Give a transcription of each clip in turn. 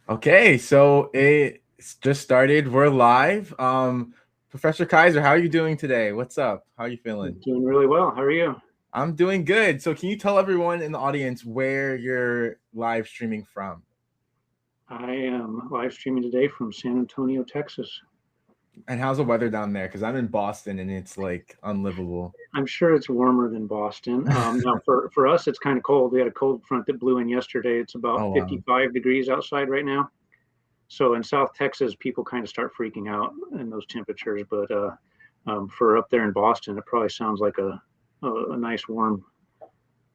Okay, so it's just started. We're live. Professor Kaiser, how are you doing today? What's up? How are you feeling? Doing really well. How are you? I'm doing good. So can you tell everyone in the audience where you're live streaming from? I am live streaming today from San Antonio, Texas. And how's the weather down there? Because I'm in Boston and it's like unlivable. I'm sure it's warmer than Boston. Now, for us, it's kind of cold. We had a cold front that blew in yesterday. It's about Oh wow. 55 degrees outside right now. So in South Texas, people kind of start freaking out in those temperatures. But for up there in Boston, it probably sounds like a nice warm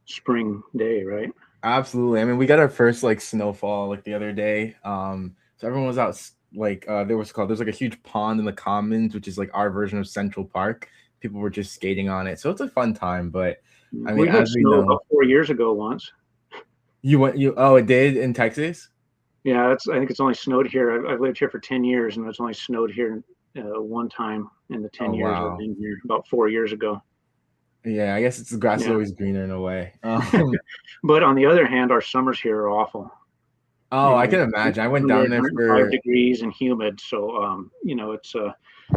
spring day, right? Absolutely. I mean, we got our first like snowfall like the other day. So everyone was out like there's like a huge pond in the Commons, which is like our version of Central Park. People were just skating on it. So it's a fun time, but I mean, We had as we snow know, about 4 years ago once. it did in Texas? Yeah, I think it's only snowed here. I've lived here for 10 years, and it's only snowed here one time in the Oh 10 years I've wow. been here, about 4 years ago. Yeah, I guess it's the grass is Yeah. always greener in a way. But on the other hand, our summers here are awful. Oh, You I know, can imagine. I went down 100, there 105 for degrees and humid. So, it's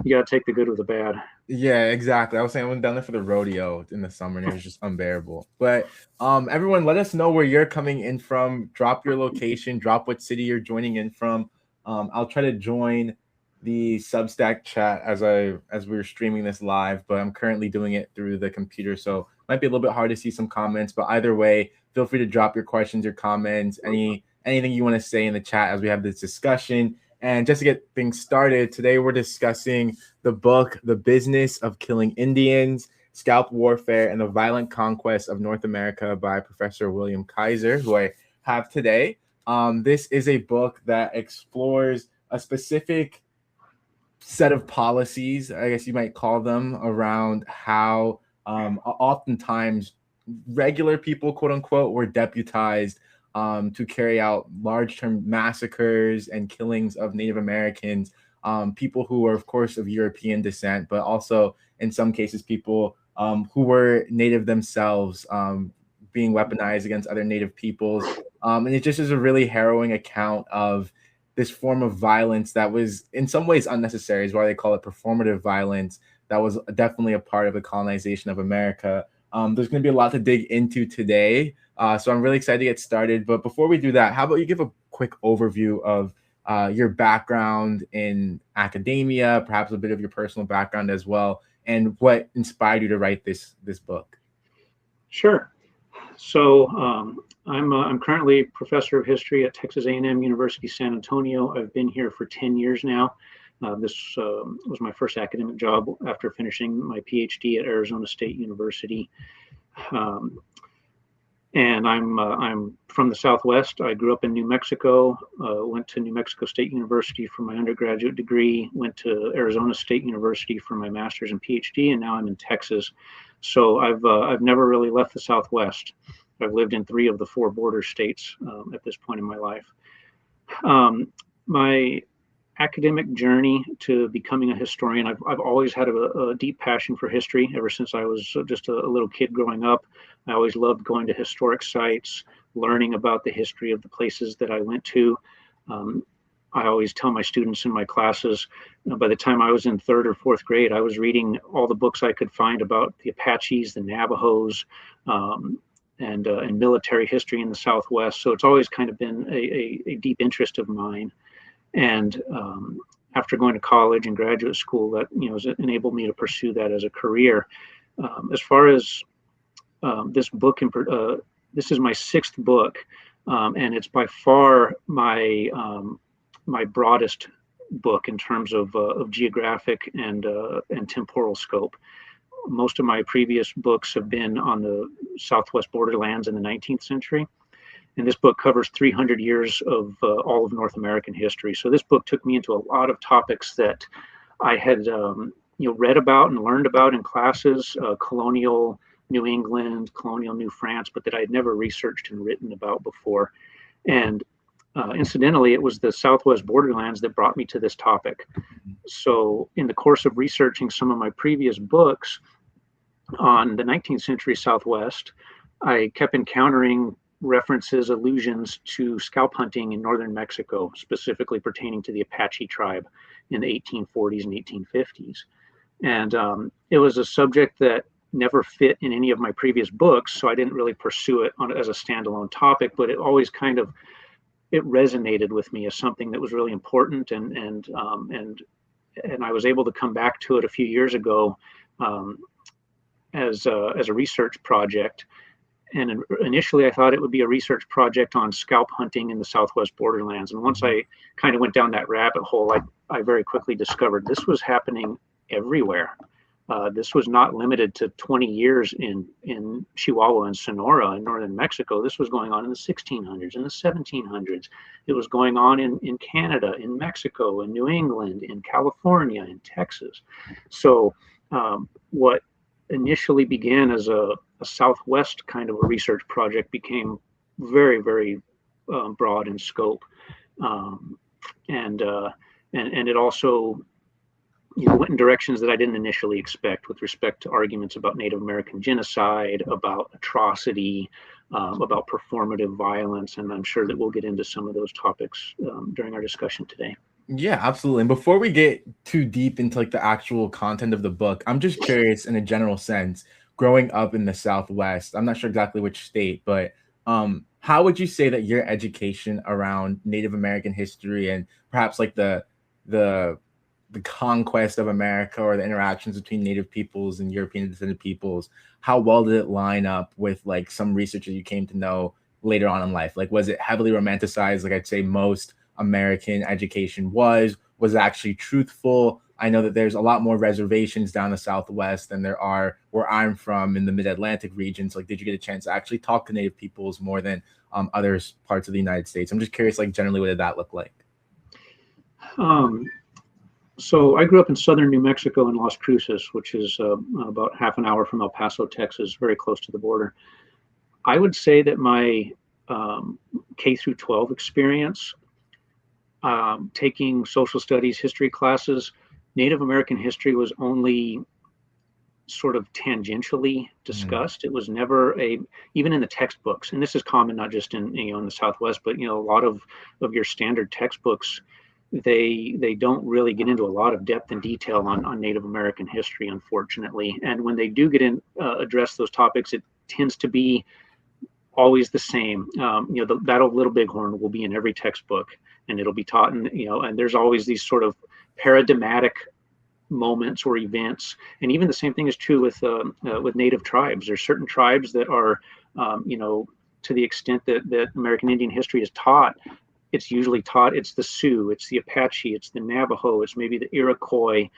you got to take the good with the bad. yeah, exactly. I was saying I went down there for the rodeo in the summer and it was just unbearable. But everyone let us know where you're coming in from. Drop your location, drop what city you're joining in from. I'll try to join the Substack chat as we're streaming this live, but I'm currently doing it through the computer, so it might be a little bit hard to see some comments, but either way, feel free to drop your questions, your comments, anything you want to say in the chat as we have this discussion. And just to get things started, today we're discussing the book, The Business of Killing Indians, Scalp Warfare, and the Violent Conquest of North America by Professor William Kaiser, who I have today. This is a book that explores a specific set of policies, I guess you might call them, around how oftentimes regular people, quote unquote, were deputized to carry out large term massacres and killings of Native Americans, people who were, of course, of European descent, but also in some cases, people who were Native themselves being weaponized against other Native peoples. And it just is a really harrowing account of this form of violence that was in some ways unnecessary, is why they call it performative violence. That was definitely a part of the colonization of America. There's going to be a lot to dig into today. So I'm really excited to get started. But before we do that, how about you give a quick overview of your background in academia, perhaps a bit of your personal background as well, and what inspired you to write this book? Sure. So I'm currently professor of history at Texas A&M University San Antonio. I've been here for 10 years now. This was my first academic job after finishing my PhD at Arizona State University. Um, and I'm from the Southwest. I grew up in New Mexico. Went to New Mexico State University for my undergraduate degree. Went to Arizona State University for my master's and PhD, and now I'm in Texas. So I've never really left the Southwest. I've lived in 3 of the 4 border states at this point in my life. My academic journey to becoming a historian, I've always had a deep passion for history ever since I was just a little kid growing up. I always loved going to historic sites, learning about the history of the places that I went to. Um, I always tell my students in my classes, by the time I was in 3rd or 4th grade, I was reading all the books I could find about the Apaches, the Navajos, and military history in the Southwest. So it's always kind of been a deep interest of mine. And after going to college and graduate school, that has enabled me to pursue that as a career. As far as this book, this is my 6th book, and it's by far my broadest book in terms of geographic and temporal scope. Most of my previous books have been on the Southwest borderlands in the 19th century. And this book covers 300 years of all of North American history. So this book took me into a lot of topics that I had read about and learned about in classes, colonial New England, colonial New France, but that I had never researched and written about before. And incidentally, it was the Southwest borderlands that brought me to this topic. So in the course of researching some of my previous books on the 19th century Southwest, I kept encountering references, allusions to scalp hunting in northern Mexico, specifically pertaining to the Apache tribe in the 1840s and 1850s. And it was a subject that never fit in any of my previous books, so I didn't really pursue it as a standalone topic, but it always kind of, it resonated with me as something that was really important, and I was able to come back to it a few years ago as a research project. And initially I thought it would be a research project on scalp hunting in the Southwest borderlands. And once I kind of went down that rabbit hole, I very quickly discovered this was happening everywhere. This was not limited to 20 years in Chihuahua and Sonora in northern Mexico. This was going on in the 1600s, in the 1700s. It was going on in Canada, in Mexico, in New England, in California, in Texas. So what initially began as a Southwest kind of a research project became very, very broad in scope. And it also went in directions that I didn't initially expect with respect to arguments about Native American genocide, about atrocity, about performative violence. And I'm sure that we'll get into some of those topics during our discussion today. Yeah, absolutely. And before we get too deep into like the actual content of the book, I'm just curious in a general sense, growing up in the Southwest, I'm not sure exactly which state, but how would you say that your education around Native American history and perhaps like the conquest of America or the interactions between Native peoples and European descended peoples, how well did it line up with like some research that you came to know later on in life? Like, was it heavily romanticized? Like I'd say most American education was it actually truthful? I know that there's a lot more reservations down the Southwest than there are where I'm from in the mid-Atlantic regions. Like, did you get a chance to actually talk to Native peoples more than other parts of the United States? I'm just curious, like generally, what did that look like? So I grew up in southern New Mexico in Las Cruces, which is about half an hour from El Paso, Texas, very close to the border. I would say that my K through 12 experience, taking social studies history classes, Native American history was only sort of tangentially discussed. It was never even in the textbooks, and this is common not just in in the Southwest, but a lot of your standard textbooks, they don't really get into a lot of depth and detail on Native American history, unfortunately. And when they do get in address those topics, it tends to be always the same. The Battle of Little Bighorn will be in every textbook, and it'll be taught, and there's always these sort of paradigmatic moments or events. And even the same thing is true with Native tribes. There's certain tribes that are, to the extent that American Indian history is taught, it's usually taught, it's the Sioux, it's the Apache, it's the Navajo, it's maybe the Iroquois,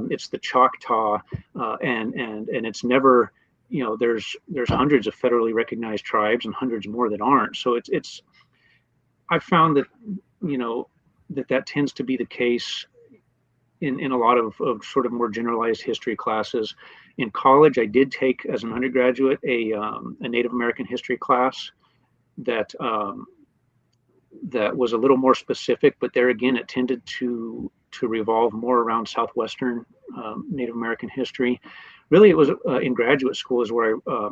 it's the Choctaw, and it's never, there's hundreds of federally recognized tribes and hundreds more that aren't. So I found that, that tends to be the case in a lot of sort of more generalized history classes. In college, I did take, as an undergraduate, a Native American history class that was a little more specific, but there again, it tended to revolve more around Southwestern Native American history. Really, it was in graduate school is where I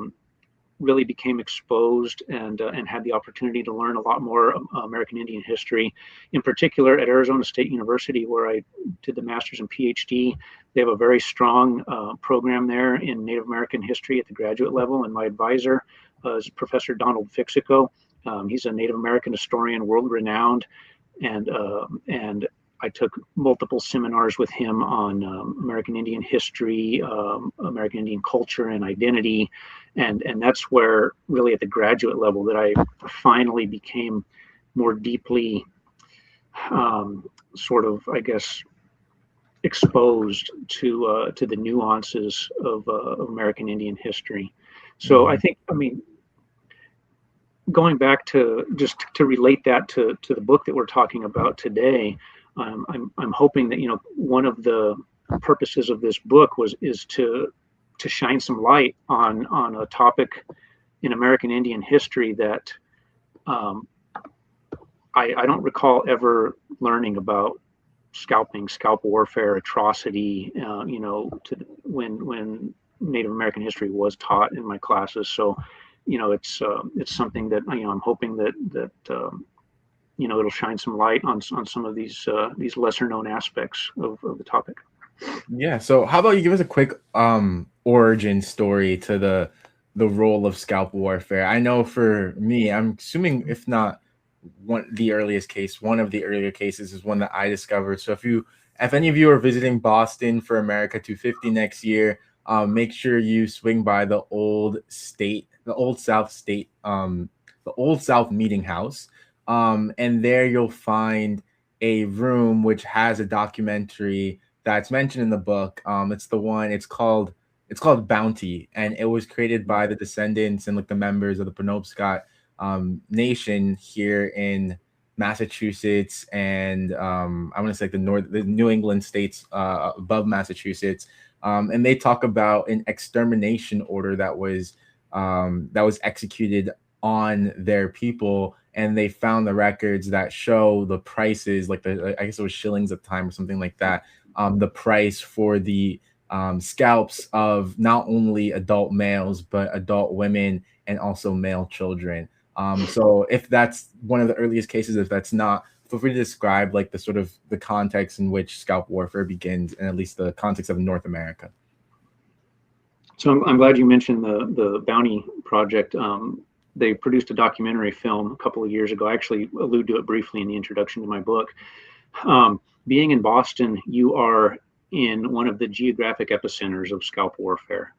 really became exposed and had the opportunity to learn a lot more American Indian history, in particular at Arizona State University, where I did the master's and PhD. They have a very strong program there in Native American history at the graduate level, and my advisor is Professor Donald Fixico. He's a Native American historian, world-renowned, and I took multiple seminars with him on American Indian history, American Indian culture and identity, and that's where really at the graduate level that I finally became more deeply sort of, I guess, exposed to the nuances of American Indian history. So I think, going back to just to relate that to the book that we're talking about today, I'm hoping that one of the purposes of this book is to shine some light on a topic in American Indian history that I don't recall ever learning about scalping, scalp warfare, atrocity, when Native American history was taught in my classes. So it's something that I'm hoping that it'll shine some light on some of these lesser known aspects of the topic. Yeah. So how about you give us a quick origin story to the role of scalp warfare? I know for me, I'm assuming if not one of the earlier cases is one that I discovered. So if any of you are visiting Boston for America 250 next year, make sure you swing by the old South Meeting House. And there you'll find a room which has a documentary that's mentioned in the book. It's called Bounty, and it was created by the descendants and like the members of the Penobscot nation here in Massachusetts, and I want to say like the New England states above Massachusetts. And they talk about an extermination order that was executed on their people, and they found the records that show the prices, like I guess it was shillings at the time or something like that. The price for the scalps of not only adult males but adult women and also male children. So if that's one of the earliest cases, if that's not, feel free to describe like the sort of the context in which scalp warfare begins, and at least the context of North America. So I'm glad you mentioned the Bounty Project. They produced a documentary film a couple of years ago. I actually allude to it briefly in the introduction to my book. Being in Boston, you are in one of the geographic epicenters of scalp warfare.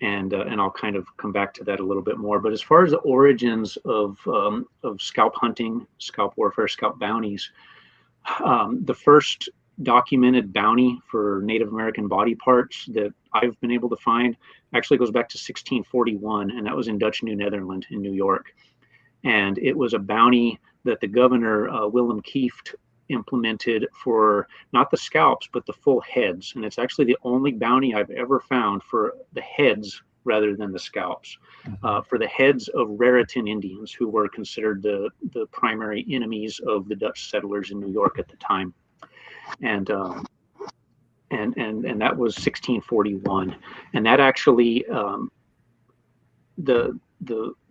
And I'll kind of come back to that a little bit more. But as far as the origins of scalp hunting, scalp warfare, scalp bounties, the first documented bounty for Native American body parts that I've been able to find actually goes back to 1641, and that was in Dutch New Netherland in New York. And it was a bounty that the governor, Willem Kieft, implemented for not the scalps, but the full heads. And it's actually the only bounty I've ever found for the heads rather than the scalps, for the heads of Raritan Indians, who were considered the primary enemies of the Dutch settlers in New York at the time. And that was 1641. And that actually, the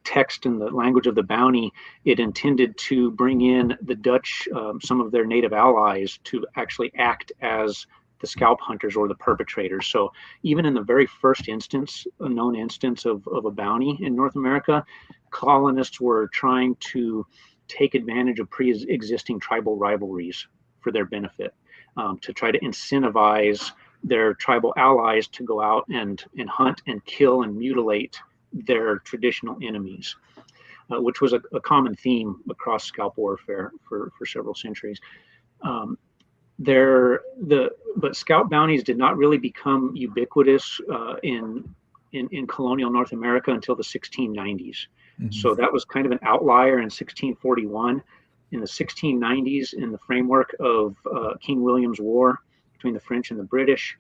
text and the language of the bounty, it intended to bring in the Dutch, some of their native allies, to actually act as the scalp hunters or the perpetrators. So even in the very first instance, a known instance of a bounty in North America, colonists were trying to take advantage of pre-existing tribal rivalries for their benefit, to try to incentivize their tribal allies to go out and hunt and kill and mutilate their traditional enemies, which was a common theme across scalp warfare for several centuries. But scalp bounties did not really become ubiquitous in colonial North America until the 1690s. So that was kind of an outlier in 1641. In the 1690s, in the framework of King William's War between the French and the British,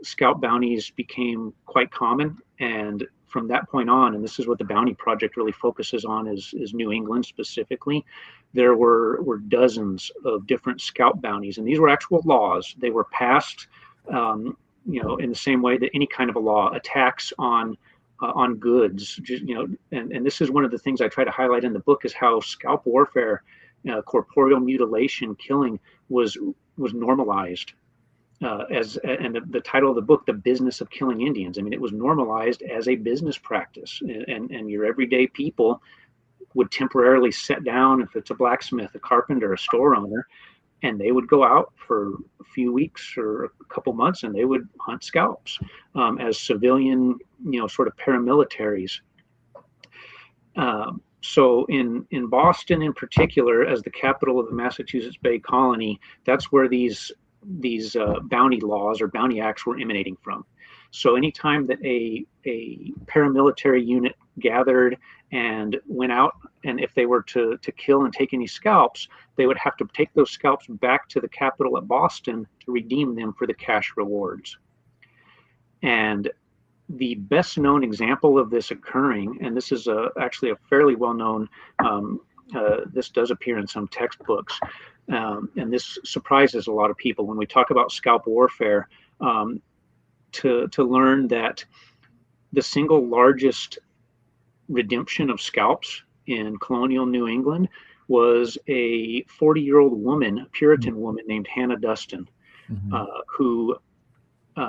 scalp bounties became quite common. And from that point on, and this is what the Bounty Project really focuses on, is New England specifically, there were dozens of different scalp bounties. And these were actual laws. They were passed, in the same way that any kind of a law, attacks on goods, and this is one of the things I try to highlight in the book, is how scalp warfare, corporeal mutilation, killing was normalized. And the title of the book, The Business of Killing Indians. I mean, it was normalized as a business practice, and your everyday people would temporarily sit down, if it's a blacksmith, a carpenter, a store owner, and they would go out for a few weeks or a couple months, and they would hunt scalps as civilian, sort of paramilitaries. So in Boston in particular, as the capital of the Massachusetts Bay Colony, that's where these bounty laws or bounty acts were emanating from. So anytime that a paramilitary unit gathered and went out, and if they were to kill and take any scalps, they would have to take those scalps back to the capital at Boston to redeem them for the cash rewards. And the best known example of this occurring, and this is actually a fairly well known, this does appear in some textbooks, and this surprises a lot of people when we talk about scalp warfare, to learn that the single largest redemption of scalps in colonial New England was a 40-year-old woman, a Puritan woman named Hannah Dustin, who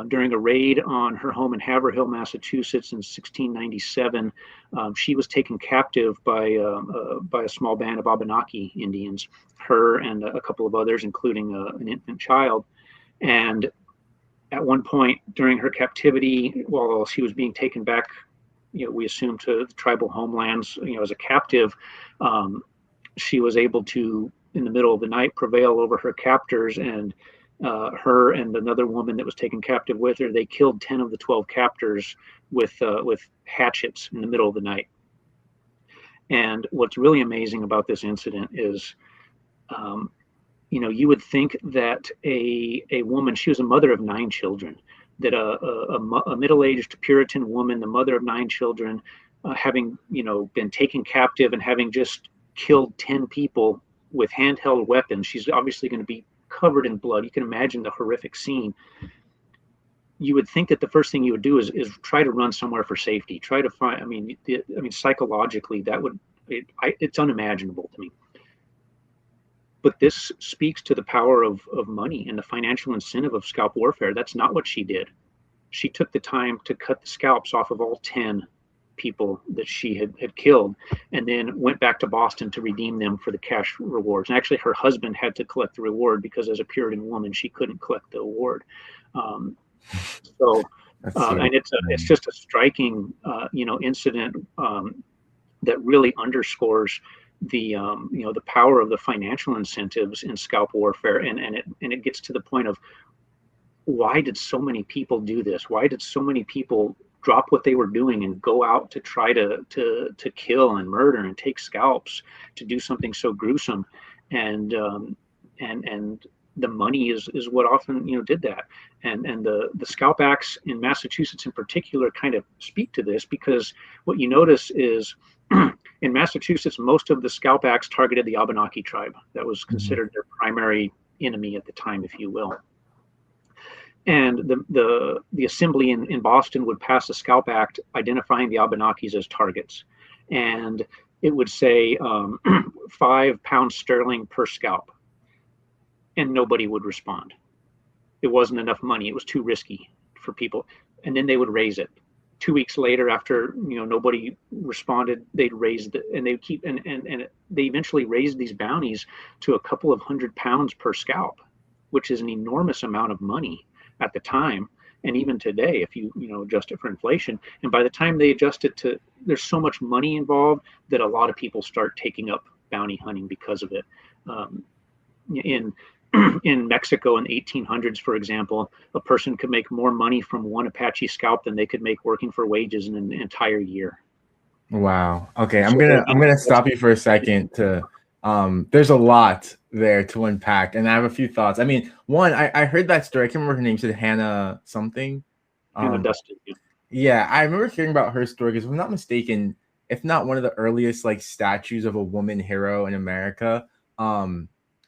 during a raid on her home in Haverhill, Massachusetts in 1697, she was taken captive by a small band of Abenaki Indians, her and a couple of others, including an infant child. And at one point during her captivity, while she was being taken back, we assume to the tribal homelands, as a captive, she was able to, in the middle of the night, prevail over her captors, and her and another woman that was taken captive with her, they killed 10 of the 12 captors with hatchets in the middle of the night. And what's really amazing about this incident is, you would think that a woman, she was a mother of 9 children, that a middle-aged Puritan woman, the mother of 9 children, having been taken captive and having just killed 10 people with handheld weapons, she's obviously going to be covered in blood. You can imagine the horrific scene. You would think that the first thing you would do is try to run somewhere for safety. Try to find. Psychologically, it's unimaginable to me. But this speaks to the power of money and the financial incentive of scalp warfare. That's not what she did. She took the time to cut the scalps off of all 10 people that she had killed, and then went back to Boston to redeem them for the cash rewards. And actually, her husband had to collect the reward because, as a Puritan woman, she couldn't collect the award. And it's just a striking, incident that really underscores the power of the financial incentives in scalp warfare, and it gets to the point of, why did so many people do this? Why did so many people drop what they were doing and go out to try to kill and murder and take scalps, to do something so gruesome? And the money is what often did that. And the scalp acts in Massachusetts in particular kind of speak to this, because what you notice is in Massachusetts, most of the scalp acts targeted the Abenaki tribe. That was considered their primary enemy at the time, if you will. And the assembly in Boston would pass a scalp act identifying the Abenakis as targets, and it would say £5 per scalp, and nobody would respond. It wasn't enough money; it was too risky for people. And then they would raise it. 2 weeks later, after nobody responded, they'd raise it, and they'd keep and they eventually raised these bounties to a couple of £100 per scalp, which is an enormous amount of money at the time, and even today, if you adjust it for inflation. And by the time they adjust it to, there's so much money involved that a lot of people start taking up bounty hunting because of it. In Mexico in the 1800s, for example, a person could make more money from one Apache scalp than they could make working for wages in an entire year. Wow. Okay, I'm gonna stop you for a second to. There's a lot there to unpack, and I have a few thoughts. I mean, one, I heard that story. I can't remember her name. She said Hannah something. Hannah Dustin. Yeah, I remember hearing about her story because, if I'm not mistaken, if not one of the earliest statues of a woman hero in America,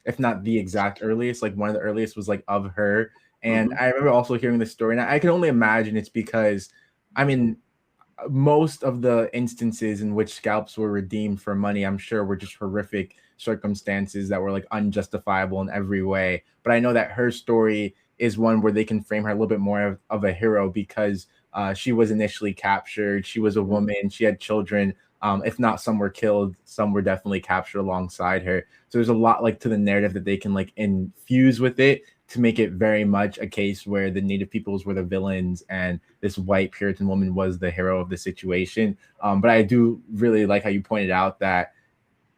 if not the exact earliest, one of the earliest was of her. And I remember also hearing the story, and I can only imagine it's because, most of the instances in which scalps were redeemed for money, I'm sure, were just horrific circumstances that were unjustifiable in every way. But I know that her story is one where they can frame her a little bit more of a hero, because she was initially captured. She was a woman. She had children. If not, some were killed. Some were definitely captured alongside her. So there's a lot to the narrative that they can infuse with it to make it very much a case where the Native peoples were the villains and this white Puritan woman was the hero of the situation. But I do really like how you pointed out that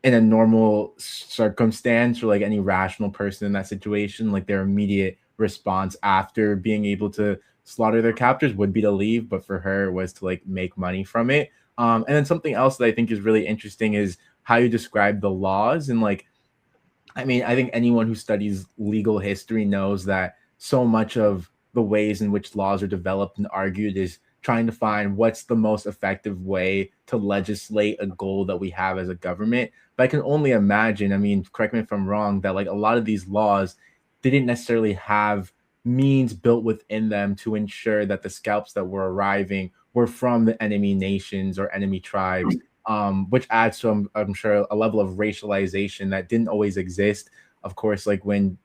in a normal circumstance, or any rational person in that situation, their immediate response after being able to slaughter their captors would be to leave. But for her, it was to make money from it. And then something else that I think is really interesting is how you describe the laws. And I think anyone who studies legal history knows that so much of the ways in which laws are developed and argued is trying to find what's the most effective way to legislate a goal that we have as a government. But I can only imagine, correct me if I'm wrong, that a lot of these laws didn't necessarily have means built within them to ensure that the scalps that were arriving were from the enemy nations or enemy tribes, which adds to, I'm sure, a level of racialization that didn't always exist. Of course, like when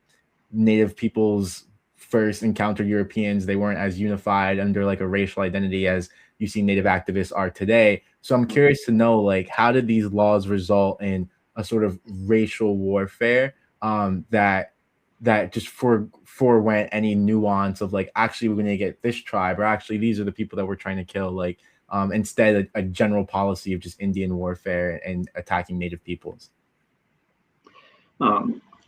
native peoples first encountered Europeans, they weren't as unified under like a racial identity as you see native activists are today. So I'm curious to know, like, how did these laws result in a sort of racial warfare that just forewent any nuance of like, actually we're going to get this tribe, or actually these are the people that we're trying to kill, like instead a general policy of just Indian warfare and attacking native peoples.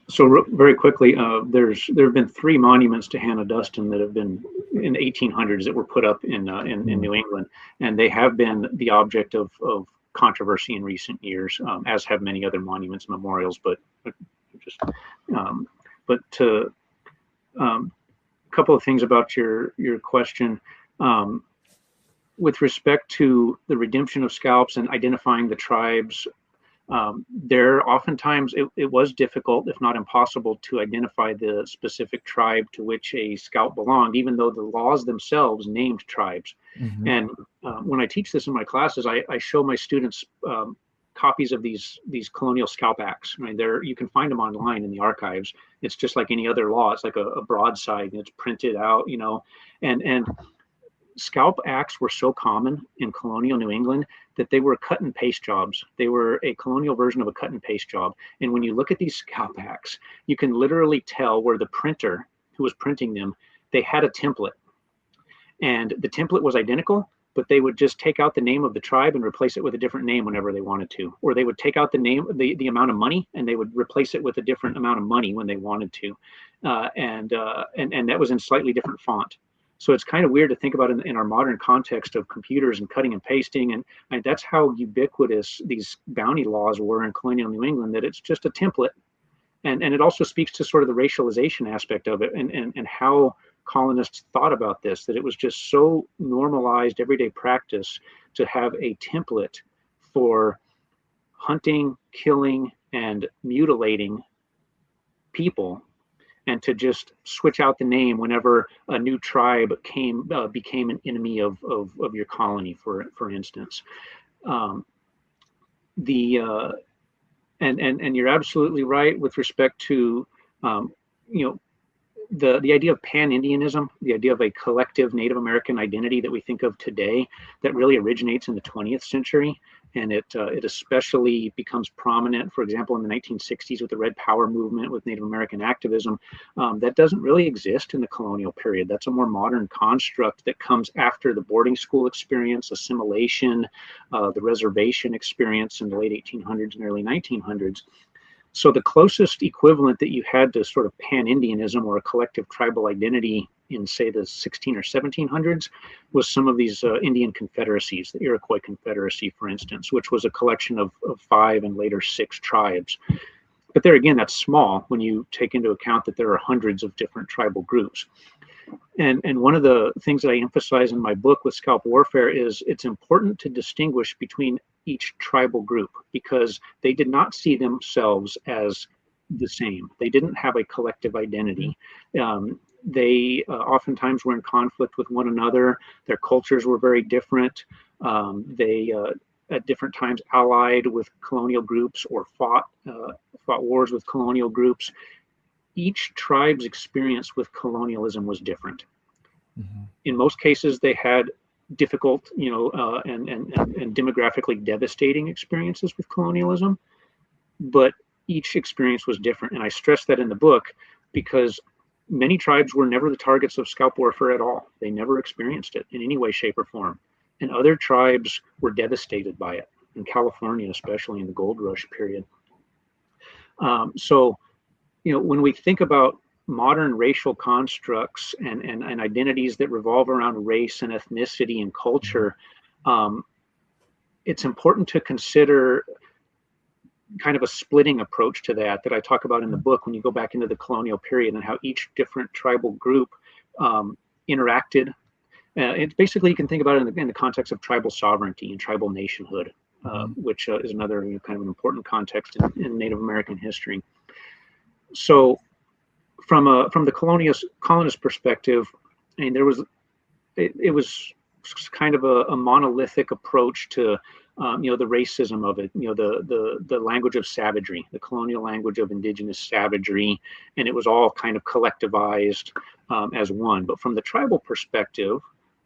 So very quickly, there have been 3 monuments to Hannah Duston that have been in the 1800s that were put up in New England, and they have been the object of controversy in recent years, as have many other monuments, memorials. But just to a couple of things about your question. With respect to the redemption of scalps and identifying the tribes, there oftentimes it was difficult, if not impossible, to identify the specific tribe to which a scalp belonged, even though the laws themselves named tribes. Mm-hmm. And when I teach this in my classes, I show my students copies of these colonial scalp acts. I mean, you can find them online in the archives. It's just like any other law. It's like a broadside, and it's printed out, and scalp acts were so common in colonial New England that they were cut and paste jobs. They were a colonial version of a cut and paste job. And when you look at these scalp acts, you can literally tell where the printer who was printing them, they had a template. And the template was identical, but they would just take out the name of the tribe and replace it with a different name whenever they wanted to. Or they would take out the name, the amount of money, and they would replace it with a different amount of money when they wanted to. And that was in slightly different font. So it's kind of weird to think about in our modern context of computers and cutting and pasting. And that's how ubiquitous these bounty laws were in colonial New England, that it's just a template. And it also speaks to sort of the racialization aspect of it and how colonists thought about this, that it was just so normalized everyday practice to have a template for hunting, killing, and mutilating people, and to just switch out the name whenever a new tribe became an enemy of your colony, for instance. And you're absolutely right with respect to the idea of pan-Indianism, the idea of a collective Native American identity that we think of today, that really originates in the 20th century. And it especially becomes prominent, for example, in the 1960s with the Red Power movement, with Native American activism. That doesn't really exist in the colonial period. That's a more modern construct that comes after the boarding school experience, assimilation, the reservation experience in the late 1800s and early 1900s. So the closest equivalent that you had to sort of pan-Indianism or a collective tribal identity in, say, the 16 or 1700s was some of these Indian confederacies, the Iroquois Confederacy, for instance, which was a collection of 5 and later 6 tribes. But there again, that's small when you take into account that there are hundreds of different tribal groups. And one of the things that I emphasize in my book with Scalp Warfare is it's important to distinguish between each tribal group, because they did not see themselves as the same. They didn't have a collective identity. They oftentimes were in conflict with one another. Their cultures were very different. They at different times allied with colonial groups or fought wars with colonial groups. Each tribe's experience with colonialism was different. Mm-hmm. In most cases, they had difficult, and demographically devastating experiences with colonialism, but each experience was different. And I stress that in the book because many tribes were never the targets of scalp warfare at all. They never experienced it in any way, shape, or form. And other tribes were devastated by it, in California, especially in the gold rush period. So when we think about modern racial constructs and identities that revolve around race and ethnicity and culture, it's important to consider kind of a splitting approach to that I talk about in the book when you go back into the colonial period and how each different tribal group interacted. It's basically, you can think about it in the context of tribal sovereignty and tribal nationhood, which is another kind of an important context in Native American history. So from the colonist perspective, I mean, it was kind of a monolithic approach to the racism of it, the language of savagery, the colonial language of indigenous savagery, and it was all kind of collectivized as one. But from the tribal perspective,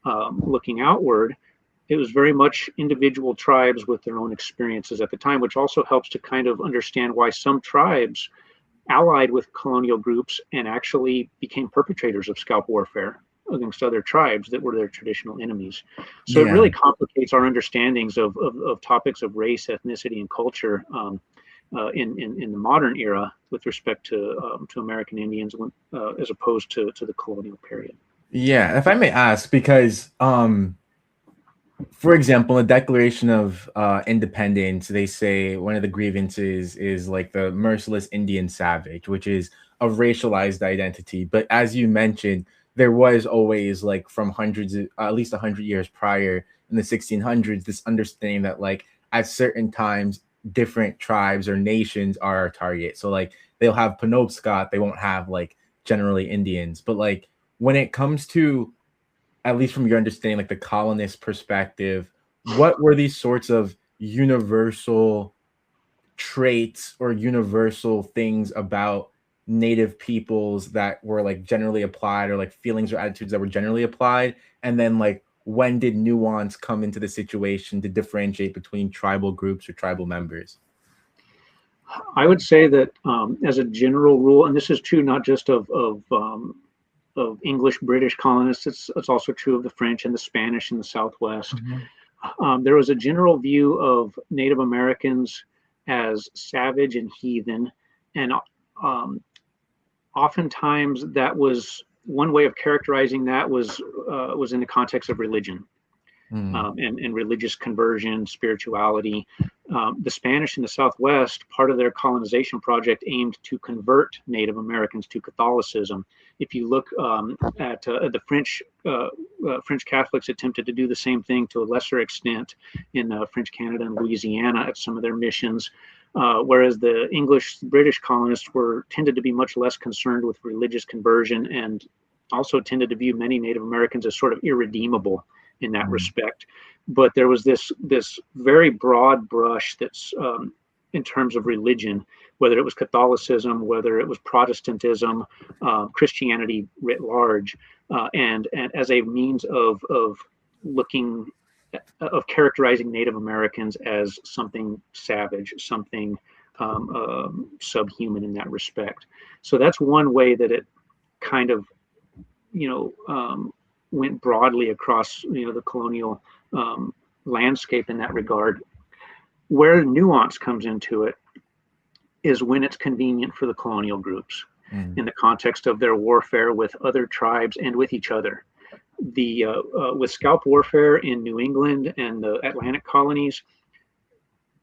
looking outward, it was very much individual tribes with their own experiences at the time, which also helps to kind of understand why some tribes allied with colonial groups and actually became perpetrators of scalp warfare against other tribes that were their traditional enemies. So it really complicates our understandings of topics of race, ethnicity, and culture in the modern era with respect to American Indians as opposed to the colonial period. Yeah, if I may ask, because for example, the Declaration of Independence, they say one of the grievances is like the merciless Indian savage, which is a racialized identity. But as you mentioned, there was always, like, from hundreds, at least 100 years prior in the 1600s, this understanding that, like, at certain times, different tribes or nations are our target. So, like, they'll have Penobscot, they won't have, like, generally Indians. But, like, when it comes to, at least from your understanding, like the colonist perspective, what were these sorts of universal traits or universal things about native peoples that were like generally applied, or like feelings or attitudes that were generally applied? And then, like, when did nuance come into the situation to differentiate between tribal groups or tribal members? I would say that as a general rule, and this is true not just of English British colonists, it's also true of the French and the Spanish in the Southwest. There was a general view of Native Americans as savage and heathen, and oftentimes that was one way of characterizing that was in the context of religion. And religious conversion, spirituality. The Spanish in the Southwest, part of their colonization project aimed to convert Native Americans to Catholicism. If you look at the French, French Catholics attempted to do the same thing to a lesser extent in French Canada and Louisiana at some of their missions. Whereas the English British colonists tended to be much less concerned with religious conversion, and also tended to view many Native Americans as sort of irredeemable in that respect. But there was this very broad brush that's in terms of religion, whether it was Catholicism, whether it was Protestantism, Christianity writ large, and as a means of characterizing Native Americans as something savage, something subhuman in that respect. So that's one way that it kind of went broadly across the colonial landscape in that regard. Where nuance comes into it is when it's convenient for the colonial groups in the context of their warfare with other tribes and with each other. With scalp warfare in New England and the Atlantic colonies,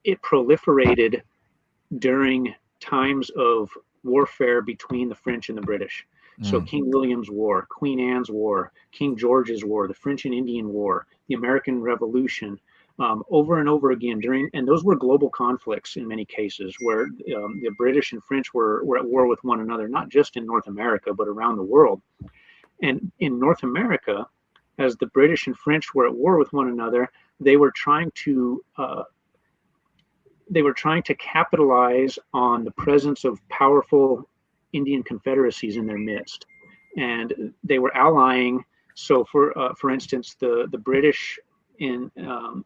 it proliferated during times of warfare between the French and the British. So King William's War, Queen Anne's War, King George's War, the French and Indian War, the American Revolution, over and over again and those were global conflicts in many cases, where the British and French were at war with one another, not just in North America, but around the world. And in North America, as the British and French were at war with one another, they were trying to capitalize on the presence of powerful Indian confederacies in their midst, and they were allying. So, for instance, the British in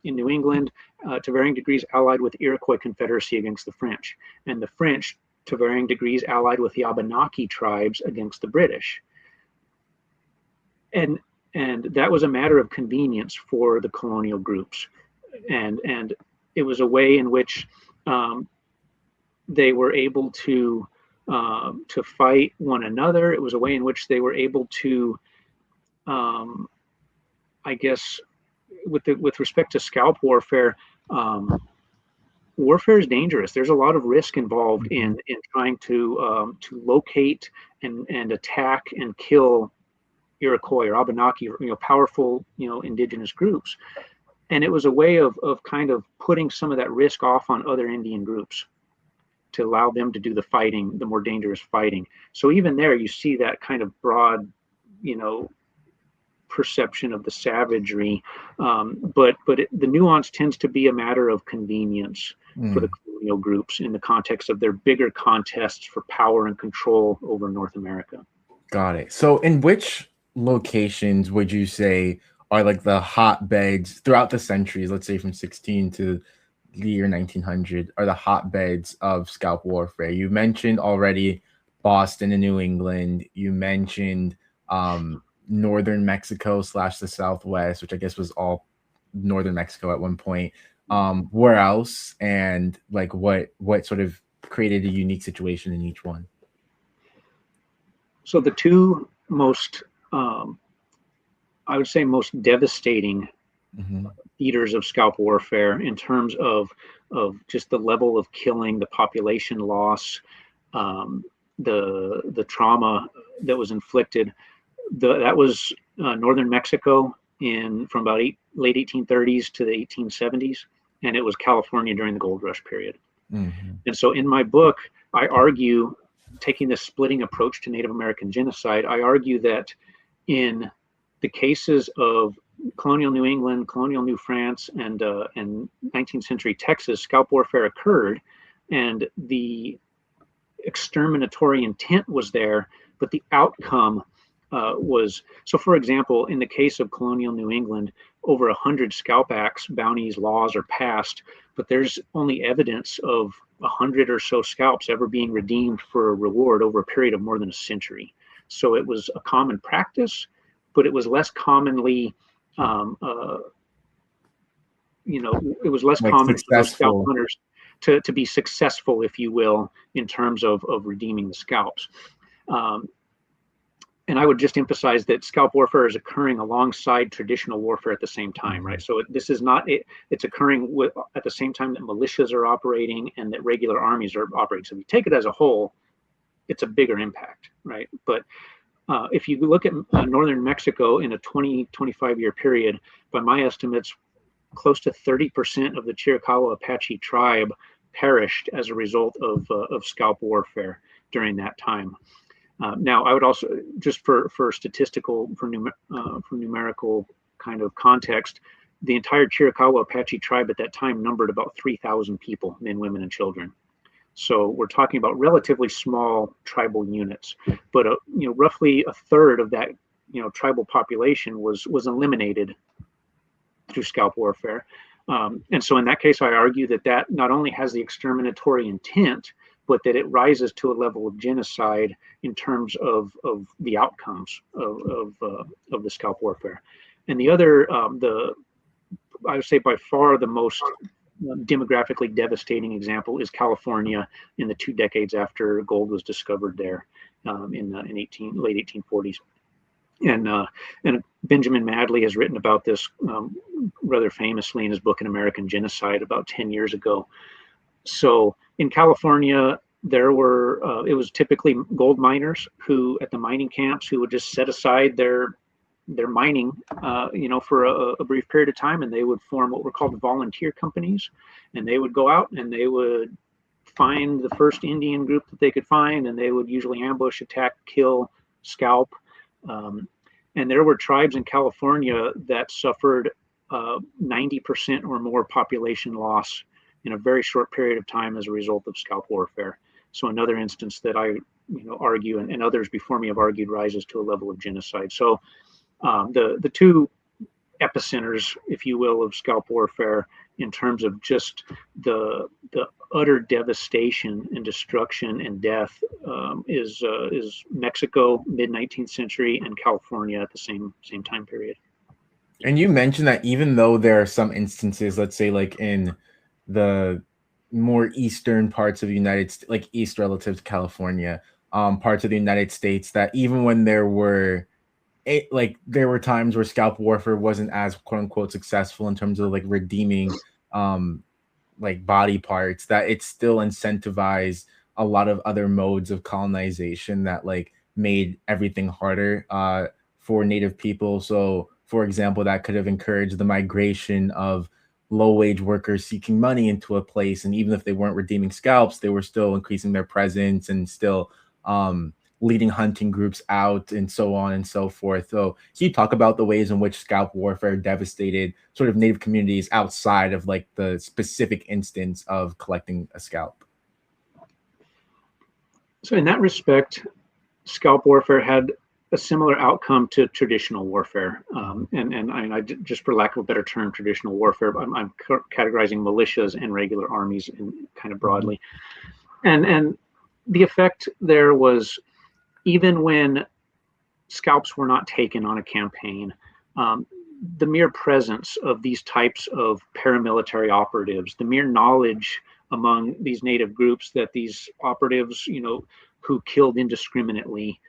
New England, to varying degrees, allied with the Iroquois Confederacy against the French, and the French, to varying degrees, allied with the Abenaki tribes against the British. And that was a matter of convenience for the colonial groups, and it was a way in which they were able to fight one another. It was a way in which they were able to, I guess, with respect to scalp warfare, warfare is dangerous. There's a lot of risk involved in trying to locate and attack and kill Iroquois or Abenaki, or powerful indigenous groups. And it was a way of kind of putting some of that risk off on other Indian groups, to allow them to do the fighting, the more dangerous fighting. So even there, you see that kind of broad, perception of the savagery, the nuance tends to be a matter of convenience for the colonial groups in the context of their bigger contests for power and control over North America. Got it. So in which locations would you say are like the hotbeds throughout the centuries, let's say from 16 to the year 1900, are the hotbeds of scalp warfare? You mentioned already Boston and New England. You mentioned northern Mexico slash the Southwest, which I guess was all northern Mexico at one point. Where else, and like what sort of created a unique situation in each one? So the two most, I would say, most devastating theaters of scalp warfare in terms of just the level of killing, the population loss, the trauma that was inflicted. That was northern Mexico from about late 1830s to the 1870s, and it was California during the Gold Rush period. And so in my book, I argue, taking this splitting approach to Native American genocide, I argue that in the cases of colonial New England, colonial New France, and 19th century Texas, scalp warfare occurred, and the exterminatory intent was there, but the outcome was, so for example, in the case of colonial New England, over 100 scalp acts, bounties, laws are passed, but there's only evidence of 100 or so scalps ever being redeemed for a reward over a period of more than a century. So it was a common practice, but it was less commonly, it was less Like common for those scalp successful. hunters to be successful, if you will, in terms of redeeming the scalps. And I would just emphasize that scalp warfare is occurring alongside traditional warfare at the same time, right? So this is not, it's occurring at the same time that militias are operating and that regular armies are operating. So if you take it as a whole, it's a bigger impact, right? But if you look at northern Mexico in a 25 year period, by my estimates, close to 30% of the Chiricahua Apache tribe perished as a result of scalp warfare during that time. Now, I would also, just for numerical kind of context, the entire Chiricahua Apache tribe at that time numbered about 3,000 people, men, women, and children. So we're talking about relatively small tribal units, but roughly a third of that tribal population was eliminated through scalp warfare. And so in that case, I argue that not only has the exterminatory intent, but that it rises to a level of genocide in terms of the outcomes of the scalp warfare. And the other, I would say by far the most demographically devastating example is California in the 2 decades after gold was discovered there in late 1840s. And Benjamin Madley has written about this rather famously in his book, An American Genocide, about 10 years ago. So in California, it was typically gold miners who, at the mining camps, who would just set aside their mining, for a brief period of time, and they would form what were called volunteer companies, and they would go out and they would find the first Indian group that they could find, and they would usually ambush, attack, kill, scalp. And there were tribes in California that suffered 90% or more population loss in a very short period of time as a result of scalp warfare. So another instance that I argue, and others before me have argued, rises to a level of genocide. So the two epicenters, if you will, of scalp warfare in terms of just the utter devastation and destruction and death is Mexico, mid-19th century, and California at the same time period. And you mentioned that even though there are some instances, let's say like in the more eastern parts of the United States, like east relative to California, parts of the United States, that even when there were times where scalp warfare wasn't as quote unquote successful in terms of like redeeming like body parts, that it still incentivized a lot of other modes of colonization that like made everything harder for Native people. So for example, that could have encouraged the migration of low-wage workers seeking money into a place, and even if they weren't redeeming scalps, they were still increasing their presence and still leading hunting groups out and so on and so forth. So can you talk about the ways in which scalp warfare devastated sort of native communities outside of like the specific instance of collecting a scalp? So in that respect, scalp warfare had a similar outcome to traditional warfare. And I mean, just for lack of a better term, traditional warfare, I'm categorizing militias and regular armies in kind of broadly. And the effect there was, even when scalps were not taken on a campaign, the mere presence of these types of paramilitary operatives, the mere knowledge among these native groups that these operatives, who killed indiscriminately,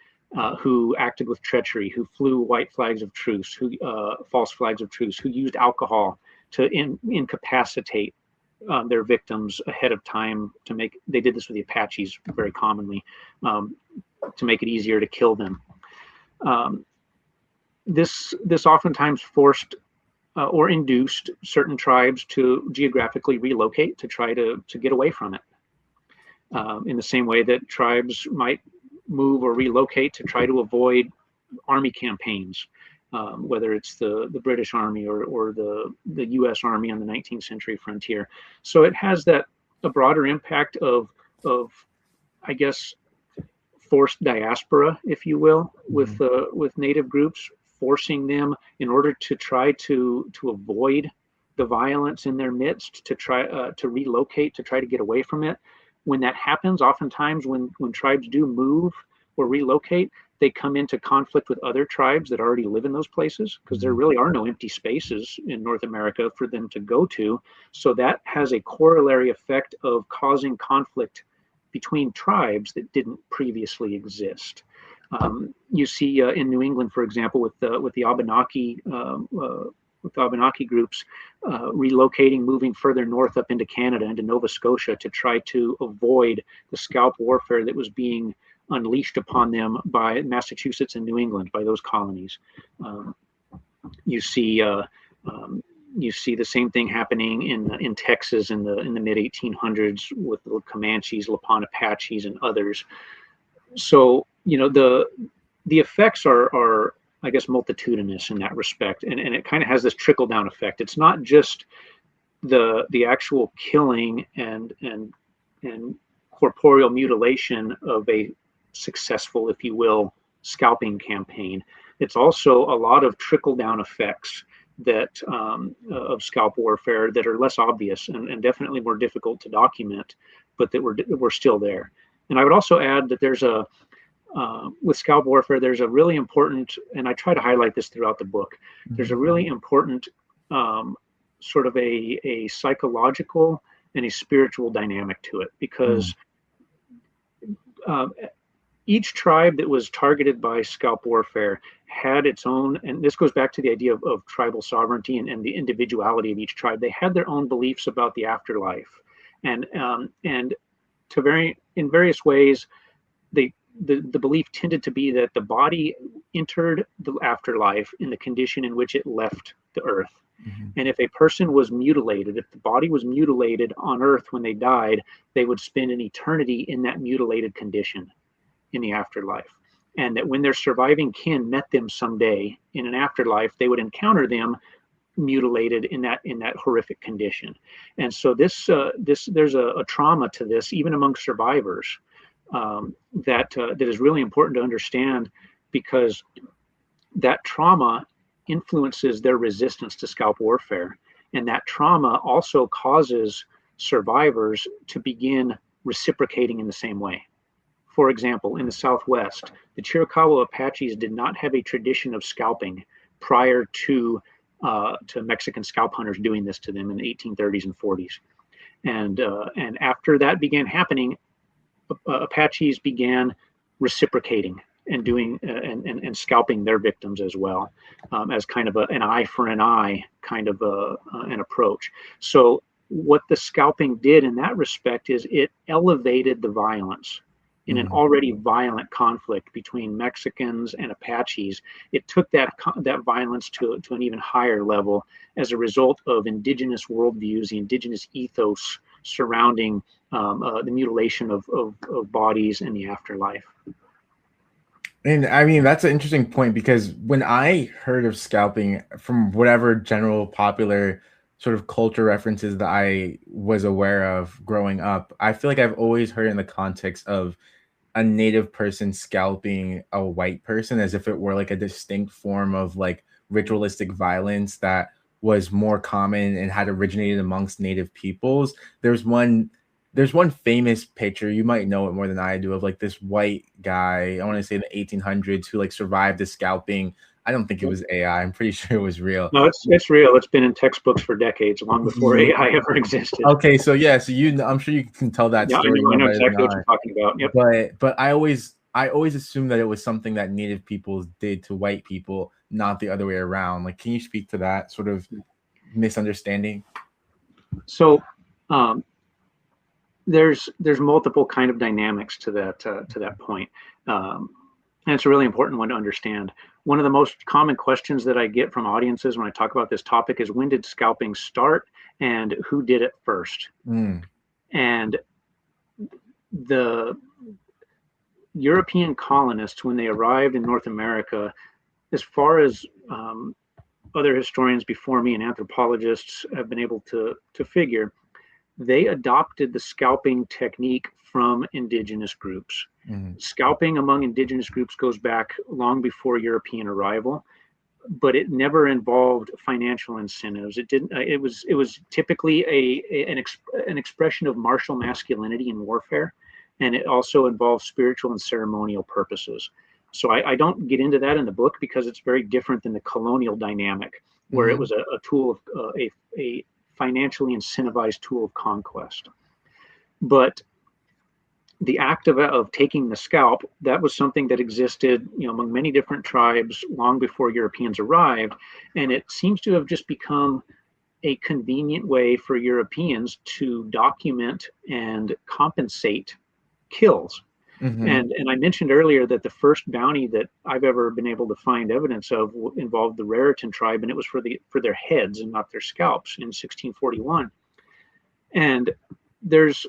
who acted with treachery, who flew white flags of truce, who false flags of truce, who used alcohol to incapacitate their victims ahead of time they did this with the Apaches very commonly, to make it easier to kill them. This oftentimes forced or induced certain tribes to geographically relocate to try to get away from it. In the same way that tribes might move or relocate to try to avoid army campaigns, whether it's the British Army or the U.S. Army on the 19th century frontier. So it has a broader impact of I guess, forced diaspora, if you will, with native groups, forcing them in order to try to avoid the violence in their midst, to try to relocate, to try to get away from it. When that happens, oftentimes when tribes do move or relocate, they come into conflict with other tribes that already live in those places, because there really are no empty spaces in North America for them to go to. So that has a corollary effect of causing conflict between tribes that didn't previously exist. You see in New England, for example, with the Abenaki groups relocating, moving further north up into Canada, into Nova Scotia, to try to avoid the scalp warfare that was being unleashed upon them by Massachusetts and New England, by those colonies. You see the same thing happening in Texas in the mid 1800s with the Comanches, Lapon Apaches, and others. So the effects are I guess multitudinous in that respect, and it kind of has this trickle down effect. It's not just the actual killing and corporeal mutilation of a successful, if you will, scalping campaign. It's also a lot of trickle down effects that of scalp warfare that are less obvious and definitely more difficult to document, but that were still there. And I would also add that there's with scalp warfare, there's a really important, and I try to highlight this throughout the book, there's a really important sort of a psychological and a spiritual dynamic to it, because each tribe that was targeted by scalp warfare had its own, and this goes back to the idea of tribal sovereignty and the individuality of each tribe. They had their own beliefs about the afterlife, and in various ways, the belief tended to be that the body entered the afterlife in the condition in which it left the earth. And if a person was mutilated, if the body was mutilated on earth when they died, they would spend an eternity in that mutilated condition in the afterlife. And that when their surviving kin met them someday in an afterlife, they would encounter them mutilated in that horrific condition. And so there's a trauma to this, even among survivors, that is really important to understand, because that trauma influences their resistance to scalp warfare. And that trauma also causes survivors to begin reciprocating in the same way. For example, in the Southwest, the Chiricahua Apaches did not have a tradition of scalping prior to Mexican scalp hunters doing this to them in the 1830s and 40s. And after that began happening, Apaches began reciprocating and doing and scalping their victims as well, as kind of an eye for an eye kind of an approach. So what the scalping did in that respect is it elevated the violence in an already violent conflict between Mexicans and Apaches. It took that violence to an even higher level as a result of indigenous worldviews, the indigenous ethos surrounding the mutilation of bodies in the afterlife. And I mean, that's an interesting point because when I heard of scalping from whatever general popular sort of culture references that I was aware of growing up, I feel like I've always heard it in the context of a native person scalping a white person as if it were like a distinct form of like ritualistic violence that was more common and had originated amongst native peoples. There's one there's one famous picture, you might know it more than I do, of like this white guy, I want to say the 1800s, who like survived the scalping. I don't think it was AI. I'm pretty sure it was real. No, it's real. It's been in textbooks for decades, long before AI ever existed. Okay, so yeah, so I'm sure you can tell that Yeah, story I more know better than exactly what I. you're talking about. Yep. But I always assumed that it was something that native peoples did to white people, not the other way around. Like, can you speak to that sort of misunderstanding? So um, there's multiple kind of dynamics to that point, and it's a really important one to understand. One of the most common questions that I get from audiences when I talk about this topic is, when did scalping start and who did it first? Mm, And the European colonists, when they arrived in North America, as far as other historians before me and anthropologists have been able to figure, they adopted the scalping technique from indigenous groups. mm, Scalping among indigenous groups goes back long before European arrival, but it never involved financial incentives. It didn't. It was typically an expression of martial masculinity in warfare, and it also involved spiritual and ceremonial purposes. So I don't get into that in the book because it's very different than the colonial dynamic, where it mm-hmm, was a tool of a financially incentivized tool of conquest. But the act of taking the scalp, that was something that existed, among many different tribes long before Europeans arrived, and it seems to have just become a convenient way for Europeans to document and compensate kills. mm-hmm. And I mentioned earlier that the first bounty that I've ever been able to find evidence of involved the Raritan tribe, and it was for their heads and not their scalps in 1641. And there's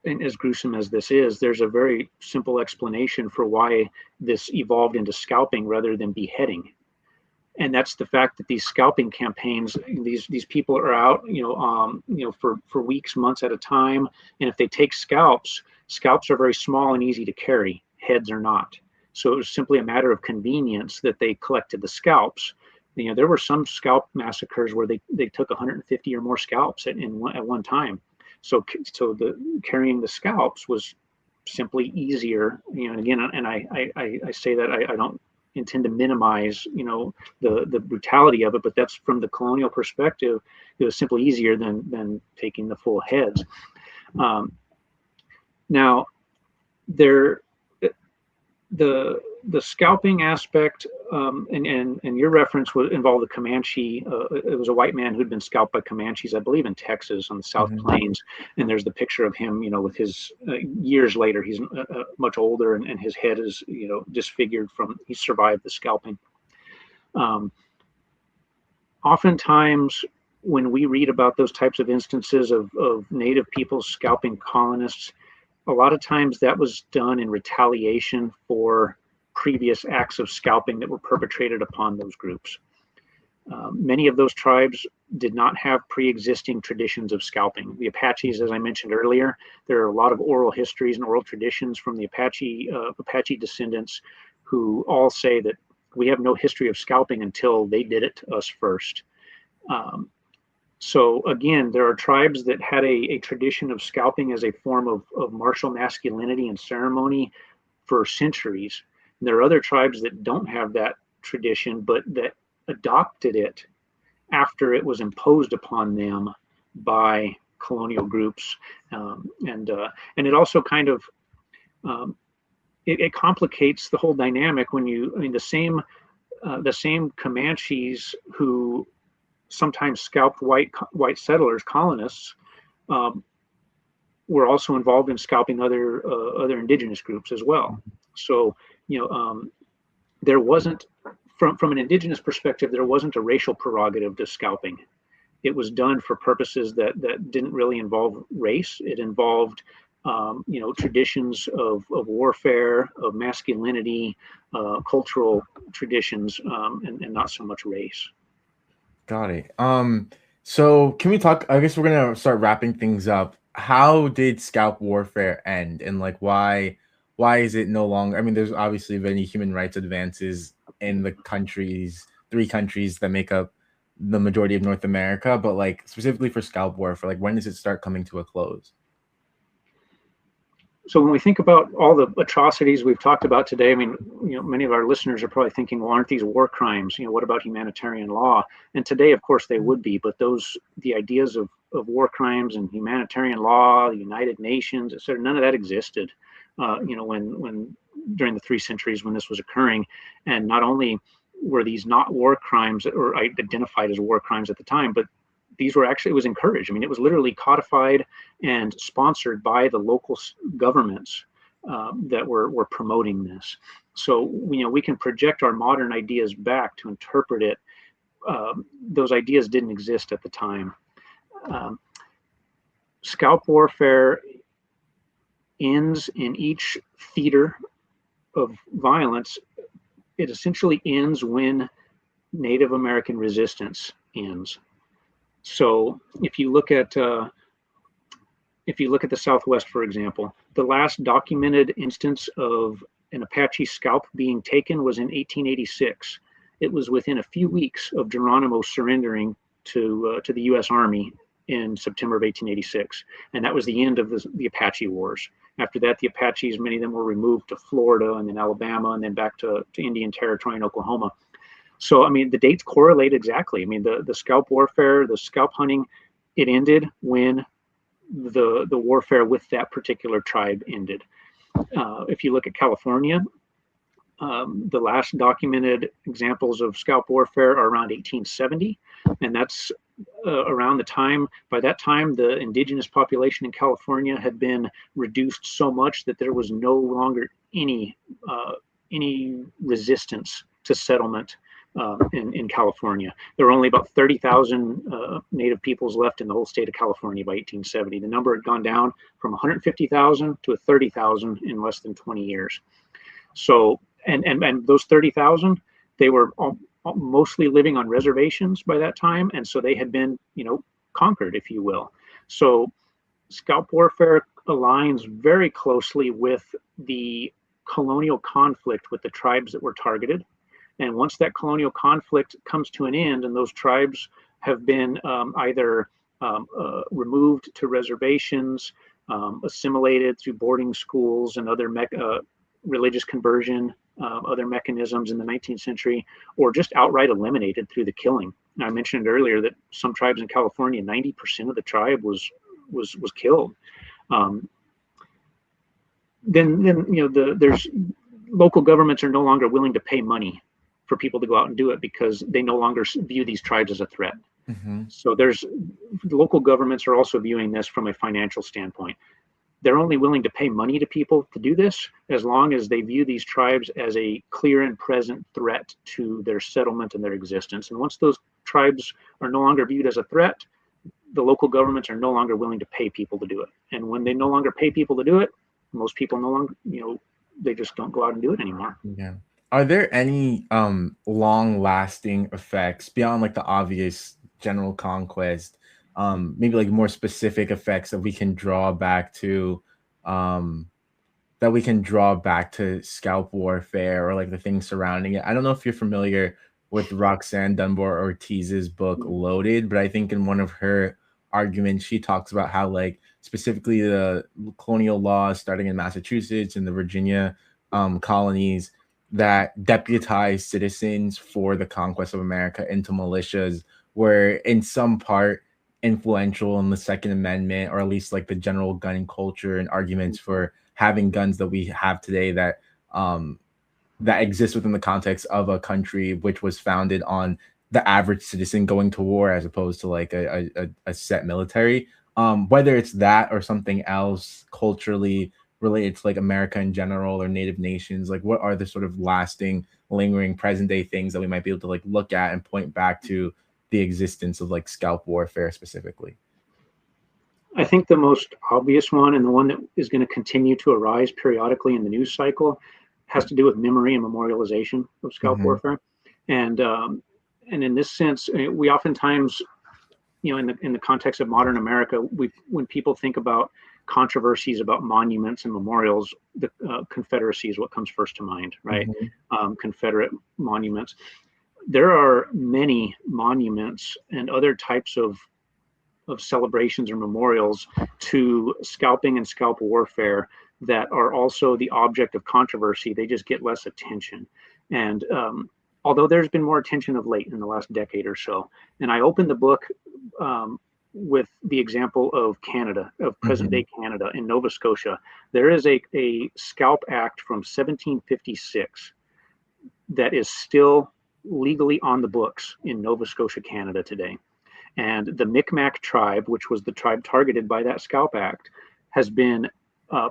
and as gruesome as this is, there's a very simple explanation for why this evolved into scalping rather than beheading. And that's the fact that these scalping campaigns, these people are out, for weeks, months at a time. And if they take scalps, scalps are very small and easy to carry. Heads are not. So it was simply a matter of convenience that they collected the scalps. There were some scalp massacres where they took 150 or more scalps at one time. So the carrying the scalps was simply easier. And again, and I say that I don't intend to minimize, the brutality of it, but that's from the colonial perspective. It was simply easier than taking the full heads. Um, Now, there the scalping aspect, and your reference would involve the Comanche. It was a white man who'd been scalped by Comanches, I believe, in Texas on the South Mm-hmm. Plains. And there's the picture of him, with his years later. He's much older, and his head is, disfigured from he survived the scalping. Um, Oftentimes, when we read about those types of instances of Native peoples scalping colonists, a lot of times that was done in retaliation for previous acts of scalping that were perpetrated upon those groups. Many of those tribes did not have pre-existing traditions of scalping. The Apaches, as I mentioned earlier, there are a lot of oral histories and oral traditions from the Apache descendants who all say that we have no history of scalping until they did it to us first. Um, so again, there are tribes that had a tradition of scalping as a form of martial masculinity and ceremony for centuries. And there are other tribes that don't have that tradition, but that adopted it after it was imposed upon them by colonial groups. And it also kind of um, it complicates the whole dynamic when the same Comanches who sometimes scalped white settlers, colonists, um, were also involved in scalping other indigenous groups as well. So there wasn't, from an indigenous perspective, there wasn't a racial prerogative to scalping. It was done for purposes that didn't really involve race. It involved traditions of warfare, of masculinity, cultural traditions, and not so much race. Got it. So can we talk? I guess we're gonna start wrapping things up. How did scalp warfare end, and like why is it no longer? I mean, there's obviously many human rights advances in the countries, 3 countries that make up the majority of North America, but like specifically for scalp warfare, like when does it start coming to a close? So when we think about all the atrocities we've talked about today, I mean, many of our listeners are probably thinking, well, aren't these war crimes? What about humanitarian law? And today, of course, they would be, but the ideas of war crimes and humanitarian law, the United Nations, et cetera, none of that existed, when during the 3 centuries when this was occurring. And not only were these not war crimes or identified as war crimes at the time, but these were actually, it was encouraged. I mean, it was literally codified and sponsored by the local governments that were promoting this. So, we can project our modern ideas back to interpret it. Those ideas didn't exist at the time. Scalp warfare ends in each theater of violence. It essentially ends when Native American resistance ends. So if you look at the Southwest, for example, the last documented instance of an Apache scalp being taken was in 1886. It was within a few weeks of Geronimo surrendering to the U.S. Army in September of 1886, and that was the end of the Apache Wars. After that, the Apaches, many of them were removed to Florida and then Alabama and then back to Indian Territory in Oklahoma. So, I mean, the dates correlate exactly. I mean, the scalp warfare, the scalp hunting, it ended when the warfare with that particular tribe ended. If you look at California, the last documented examples of scalp warfare are around 1870, and that's around the time. By that time, the indigenous population in California had been reduced so much that there was no longer any resistance to settlement in California. There were only about 30,000 native peoples left in the whole state of California by 1870. The number had gone down from 150,000 to 30,000 in less than 20 years. So, and those 30,000, they were mostly living on reservations by that time, and so they had been, conquered, if you will. So, scalp warfare aligns very closely with the colonial conflict with the tribes that were targeted. And once that colonial conflict comes to an end and those tribes have been either removed to reservations, assimilated through boarding schools and other religious conversion, other mechanisms in the 19th century, or just outright eliminated through the killing. Now, I mentioned earlier that some tribes in California, 90% of the tribe was killed. Then there's local governments are no longer willing to pay money for people to go out and do it because they no longer view these tribes as a threat. Mm-hmm. So local governments are also viewing this from a financial standpoint. They're only willing to pay money to people to do this as long as they view these tribes as a clear and present threat to their settlement and their existence. And once those tribes are no longer viewed as a threat, the local governments are no longer willing to pay people to do it. And when they no longer pay people to do it, most people no longer, they just don't go out and do it anymore. Yeah. Are there any long lasting effects beyond like the obvious general conquest? Maybe like more specific effects that we can draw back to scalp warfare or like the things surrounding it. I don't know if you're familiar with Roxanne Dunbar Ortiz's book Loaded, but I think in one of her arguments she talks about how like specifically the colonial laws starting in Massachusetts and the Virginia colonies that deputized citizens for the conquest of America into militias were in some part influential in the Second Amendment, or at least like the general gun culture and arguments for having guns that we have today that that exist within the context of a country which was founded on the average citizen going to war as opposed to like a set military. Whether it's that or something else culturally related to like America in general or native nations, like what are the sort of lasting, lingering present day things that we might be able to like look at and point back to the existence of like scalp warfare specifically? I think the most obvious one, and the one that is going to continue to arise periodically in the news cycle, has to do with memory and memorialization of scalp Mm-hmm. warfare. And and in this sense, we oftentimes, in the context of modern America, when people think about controversies about monuments and memorials, the Confederacy is what comes first to mind, right? Mm-hmm. Confederate monuments. There are many monuments and other types of celebrations or memorials to scalping and scalp warfare that are also the object of controversy. They just get less attention. And although there's been more attention of late in the last decade or so, and I opened the book with the example of Canada, of present Mm-hmm. day Canada in Nova Scotia. There is a Scalp Act from 1756 that is still legally on the books in Nova Scotia, Canada today. And the Micmac tribe, which was the tribe targeted by that Scalp Act, has been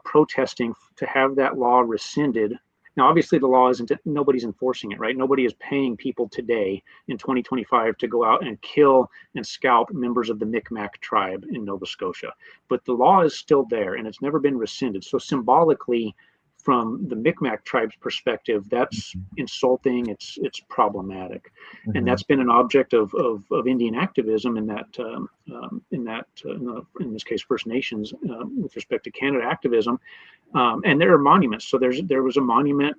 protesting to have that law rescinded. Now, obviously, the law isn't, nobody's enforcing it, right? Nobody is paying people today in 2025 to go out and kill and scalp members of the Micmac tribe in Nova Scotia. But the law is still there and it's never been rescinded. So, symbolically, from the Micmac tribe's perspective, that's insulting. It's problematic, and Mm-hmm. that's been an object of Indian activism in this case First Nations with respect to Canada activism, and there are monuments. So there was a monument.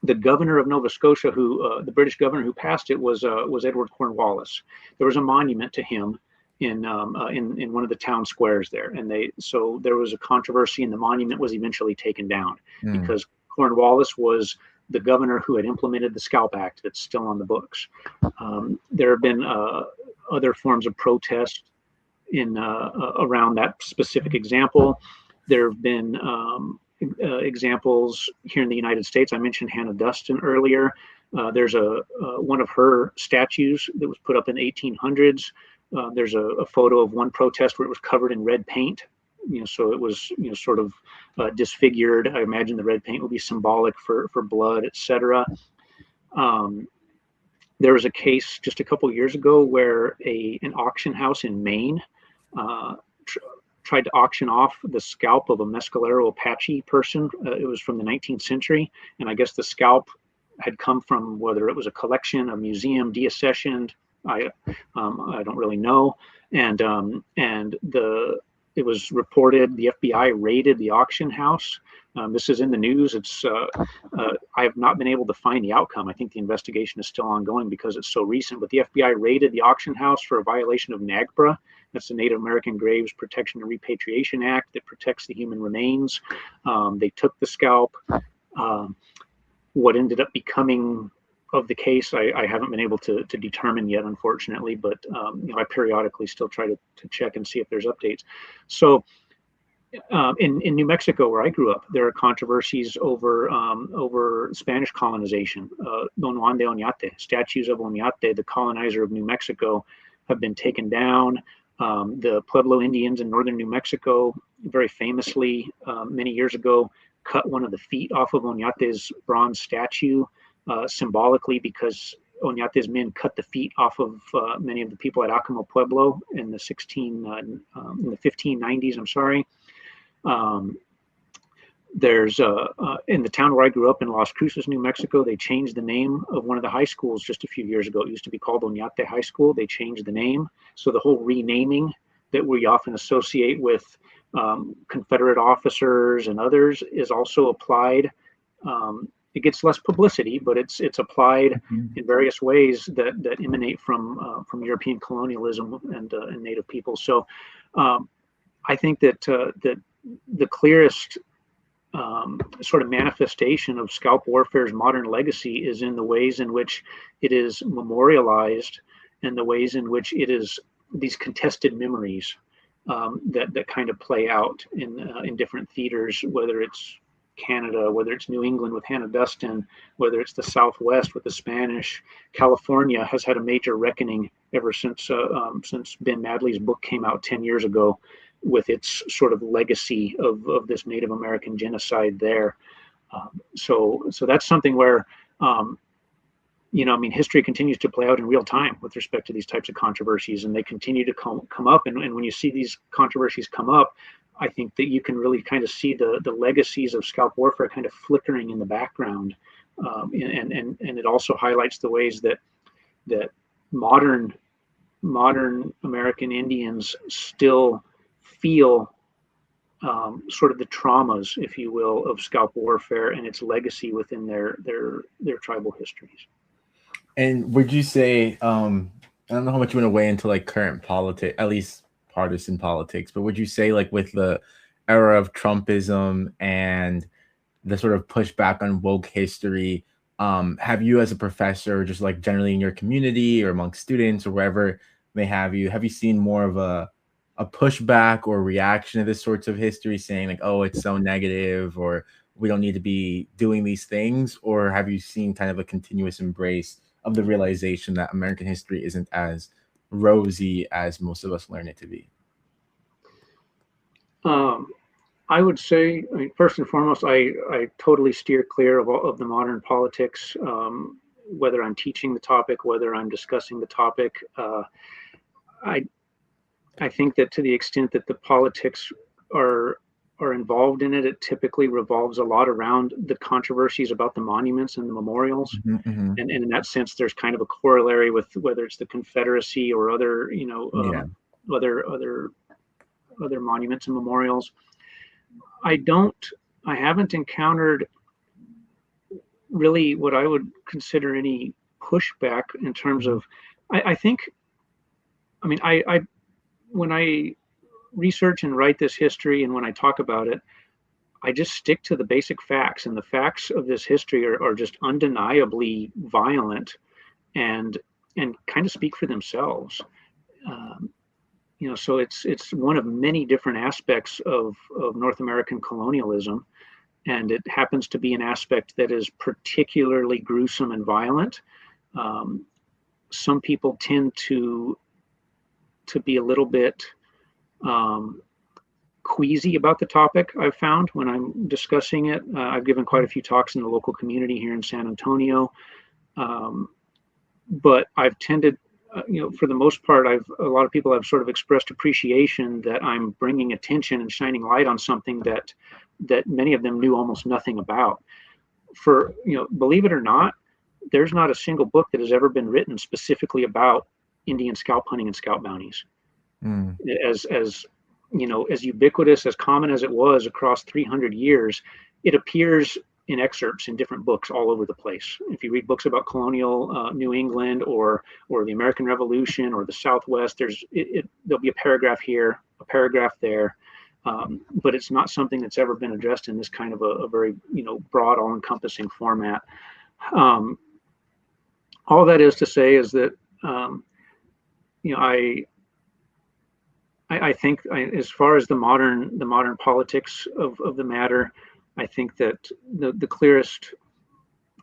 The governor of Nova Scotia, who the British governor who passed it was Edward Cornwallis. There was a monument to him in one of the town squares there, and so there was a controversy, and the monument was eventually taken down Mm. because Cornwallis was the governor who had implemented the Scalp Act that's still on the books. There have been other forms of protest in around that specific example. There have been examples here in the United States. I mentioned Hannah Duston earlier. There's one of her statues that was put up in the 1800s. There's a photo of one protest where it was covered in red paint. So it was sort of disfigured. I imagine the red paint would be symbolic for blood, etc. There was a case just a couple years ago where an auction house in Maine uh, tried to auction off the scalp of a Mescalero Apache person. It was from the 19th century, and I guess the scalp had come from whether it was a collection, a museum, deaccessioned. I don't really know, and it was reported the FBI raided the auction house. This is in the news. I have not been able to find the outcome. I think the investigation is still ongoing because it's so recent. But the FBI raided the auction house for a violation of NAGPRA. That's the Native American Graves Protection and Repatriation Act that protects the human remains. They took the scalp. What ended up becoming of the case, I haven't been able to determine yet, unfortunately. But I periodically still try to check and see if there's updates. So in New Mexico, where I grew up, there are controversies over Spanish colonization. Don Juan de Oñate, statues of Oñate, the colonizer of New Mexico, have been taken down. The Pueblo Indians in northern New Mexico, very famously, many years ago, cut one of the feet off of Oñate's bronze statue, symbolically because Oñate's men cut the feet off of many of the people at Acoma Pueblo in the 1590s. I'm sorry. There's in the town where I grew up in Las Cruces, New Mexico, they changed the name of one of the high schools just a few years ago. It used to be called Oñate High School. They changed the name. So the whole renaming that we often associate with Confederate officers and others is also applied. It gets less publicity, but it's applied Mm-hmm. in various ways that emanate from European colonialism and Native people. So I think that the clearest sort of manifestation of scalp warfare's modern legacy is in the ways in which it is memorialized and the ways in which it is these contested memories that kind of play out in different theaters, whether it's Canada, whether it's New England with Hannah Duston, whether it's the Southwest with the Spanish. California has had a major reckoning ever since Ben Madley's book came out 10 years ago, with its sort of legacy of this Native American genocide there. So that's something where I mean, history continues to play out in real time with respect to these types of controversies, and they continue to come up. And when you see these controversies come up, I think that you can really kind of see the legacies of scalp warfare kind of flickering in the background, and it also highlights the ways that modern American Indians still feel sort of the traumas, if you will, of scalp warfare and its legacy within their tribal histories. And would you say, I don't know how much you want to weigh into like current politics, at least partisan politics, but would you say like with the era of Trumpism and the sort of pushback on woke history, have you as a professor, just like generally in your community or among students or wherever may have you seen more of a pushback or reaction to this sorts of history saying like, oh, it's so negative or we don't need to be doing these things? Or have you seen kind of a continuous embrace of the realization that American history isn't as rosy as most of us learn it to be? Um, I would say, I mean, first and foremost, I totally steer clear of the modern politics, whether I'm teaching the topic, whether I'm discussing the topic. I I think that to the extent that the politics are are involved in it, it typically revolves a lot around the controversies about the monuments and the memorials. Hmm, hmm. And in that sense, there's kind of a corollary with whether it's the Confederacy or other, Yeah. other other monuments and memorials. I don't, I haven't encountered really what I would consider any pushback in terms Mhm. of, I think, I mean, when I research and write this history and when I talk about it, I just stick to the basic facts, and the facts of this history are just undeniably violent and kind of speak for themselves. Um, so it's one of many different aspects of North American colonialism, and it happens to be an aspect that is particularly gruesome and violent. Um, some people tend to be a little bit um, queasy about the topic. I've found when I'm discussing it. I've given quite a few talks in the local community here in San Antonio, um, but I've tended, for the most part, a lot of people have sort of expressed appreciation that I'm bringing attention and shining light on something that many of them knew almost nothing about. For believe it or not, there's not a single book that has ever been written specifically about Indian scalp hunting and scalp bounties. Mm. As as ubiquitous, as common as it was across 300 years, it appears in excerpts in different books all over the place. If you read books about colonial New England or the American Revolution or the Southwest, there'll be a paragraph here, a paragraph there, but it's not something that's ever been addressed in this kind of a very broad, all-encompassing format. Um, all that is to say is that um, you know I think as far as the modern politics of the matter, I think that the clearest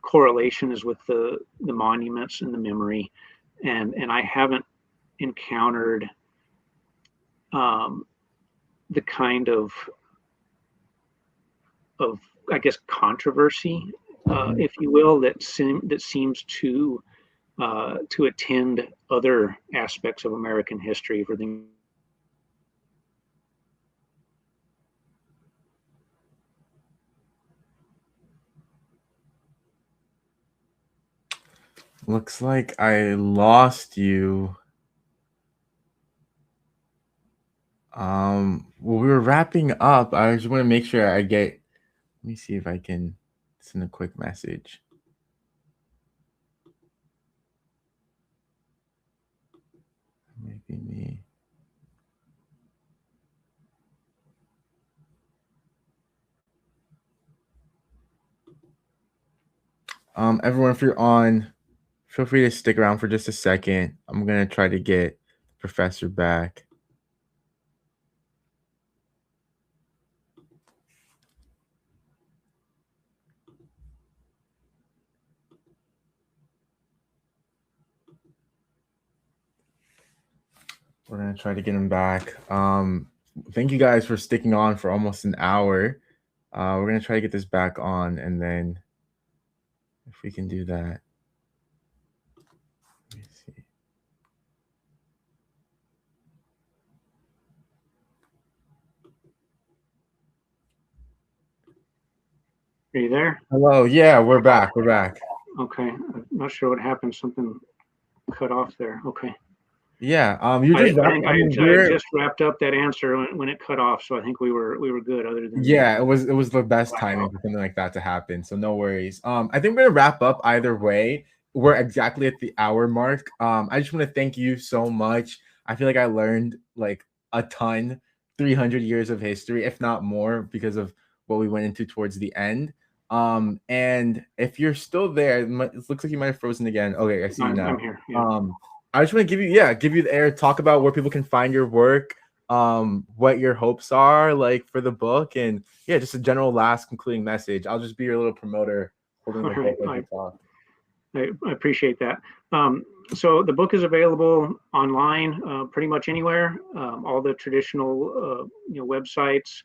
correlation is with the monuments and the memory, and I haven't encountered um, the kind of I guess controversy, Mhm. if you will, that seems to attend other aspects of American history for the. Looks like I lost you. Well, we were wrapping up. I just want to make sure I get. Let me see if I can send a quick message. Maybe me. Everyone, if you're on, feel free to stick around for just a second. I'm gonna try to get Professor back. We're gonna try to get him back. Thank you guys for sticking on for almost an hour. We're gonna try to get this back on, and then if we can do that. Are you there? Hello. Yeah, we're back. We're back. Okay. I'm not sure what happened. Something cut off there. Okay. Yeah. You I, just I wrapped. think I mean, I had we're just wrapped up that answer when it cut off, so I think we were good. Other than the yeah. It was the best timing blackout. for something like that to happen. So no worries. I think we're gonna wrap up either way. We're exactly at the hour mark. I just want to thank you so much. I feel like I learned like a ton, 300 years of history, if not more, because of what we went into towards the end. And if you're still there, it looks like you might have frozen again. Okay, I see you I'm now. here. Yeah. I just want to give you the air, talk about where people can find your work, what your hopes are like for the book, and yeah, just a general last concluding message. I'll just be your little promoter holding All the right. book as we talk. I appreciate that. So the book is available online, pretty much anywhere. All the traditional, websites.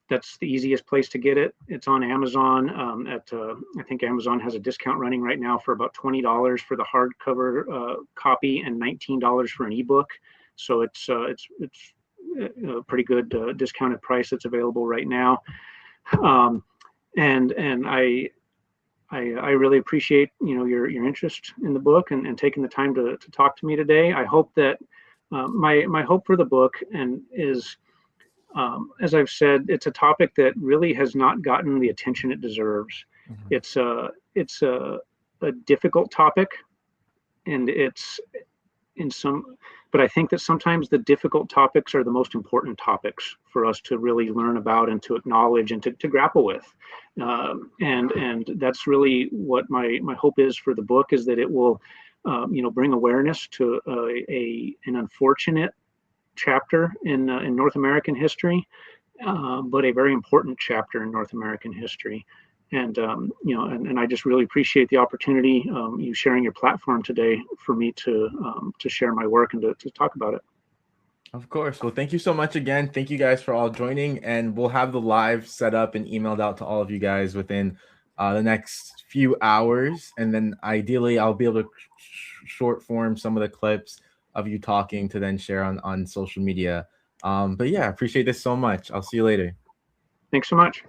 That's the easiest place to get it. It's on Amazon. I think Amazon has a discount running right now for about $20 for the hardcover copy and $19 for an ebook. So it's a pretty good discounted price that's available right now. Um, and I really appreciate your interest in the book and taking the time to talk to me today. I hope that my hope for the book and is as I've said, it's a topic that really has not gotten the attention it deserves. Mhm. It's a difficult topic, and it's in some, but I think that sometimes the difficult topics are the most important topics for us to really learn about and to acknowledge and to grapple with. And that's really what my hope is for the book, is that it will, bring awareness to an unfortunate chapter in North American history, but a very important chapter in North American history. And I just really appreciate the opportunity, you sharing your platform today for me to share my work and to talk about it. Of course. Well, thank you so much again. Thank you guys for all joining, and we'll have the live set up and emailed out to all of you guys within the next few hours. And then ideally, I'll be able to short form some of the clips of you talking to then share on social media. But yeah, appreciate this so much. I'll see you later. Thanks so much.